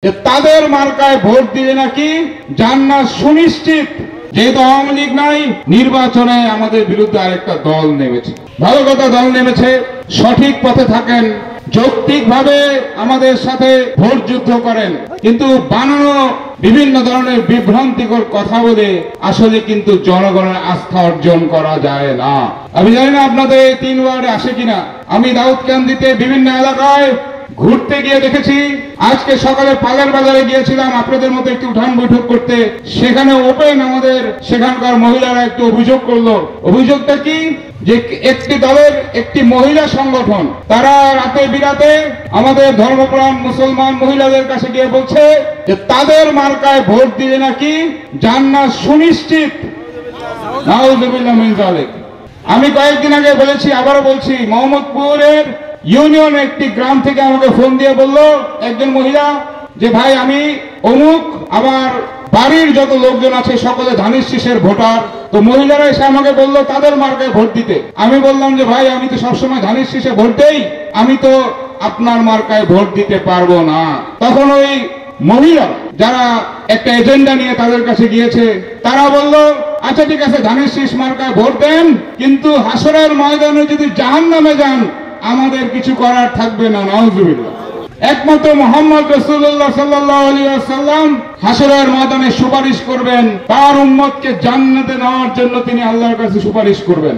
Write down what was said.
যে তাদের মার্কায় ভোট দিলে নাকি জান্নাত সুনিশ্চিত। যেহেতু আওয়ামী লীগ নাই, নির্বাচনে আমাদের বিরুদ্ধে আরেকটা দল নেমেছে। ভালো কথা, দল নেমেছে, সঠিক পথে থাকেন, যৌক্তিকভাবে আমাদের সাথে ভোট যুদ্ধ করেন, কিন্তু বানানো বিভিন্ন ধরনের বিভ্রান্তিকর কথা বলে আসলে কিন্তু জনগণের আস্থা অর্জন করা যায় না। আমি জানি না আপনাদের এই 3 ওয়ার্ডে আসে কিনা। আমি দাউদকান্দিতে বিভিন্ন এলাকায় ঘুরতে গিয়ে দেখেছি। আজকে সকালে পালের বাজারে গিয়েছিলাম আপনাদের মতো একটু উঠান বৈঠক করতে। সেখানে ওপেন আমাদের সেখানকার মহিলারা একটু অভিযোগ করলো। অভিযোগটা কি? যে একটি দলের একটি মহিলা সংগঠন তারা রাতে বিরাতে আমাদের ধর্মপ্রাণ মুসলমান মহিলাদের কাছে গিয়ে বলছে যে তাদের মার্কায় ভোট দিলে নাকি জান্নাত সুনিশ্চিত। নাউযুবিল্লাহ মিন যালিক। আমি কয়েকদিন আগে বলেছি, আবারও বলছি, মোহাম্মদপুরের ইউনিয়ন একটি গ্রাম থেকে আমাকে ফোন দিয়ে বলল একজন মহিলা যে ভাই আমি অমুক, আমার বাড়ির যত লোকজন আছে সকলে ধানের শীষের ভোটার। তো মহিলারা এসে আমাকে বললো তাদের মার্কায় ভোট দিতে। আমি বললাম যে ভাই আমি তো সবসময় ধানের শীষে ভোট দেই, আমি তো আপনার মার্কায় ভোট দিতে পারবো না। তখন ওই মহিলা যারা একটা এজেন্ডা নিয়ে তাদের কাছে গিয়েছে, তারা বলল আচ্ছা ঠিক আছে ধানের শীষ মার্কায় ভোট দেন, কিন্তু হাসরের ময়দানে যদি জাহান্নামে যান আমাদের কিছু করার থাকবে না। নাউযুবিল্লাহ। একমাত্র মুহাম্মদ রাসূলুল্লাহ সাল্লাল্লাহু আলাইহি ওয়াসাল্লাম হাসরের ময়দানে সুপারিশ করবেন, তার উম্মতকে জান্নাতে নেওয়ার জন্য তিনি আল্লাহর কাছে সুপারিশ করবেন।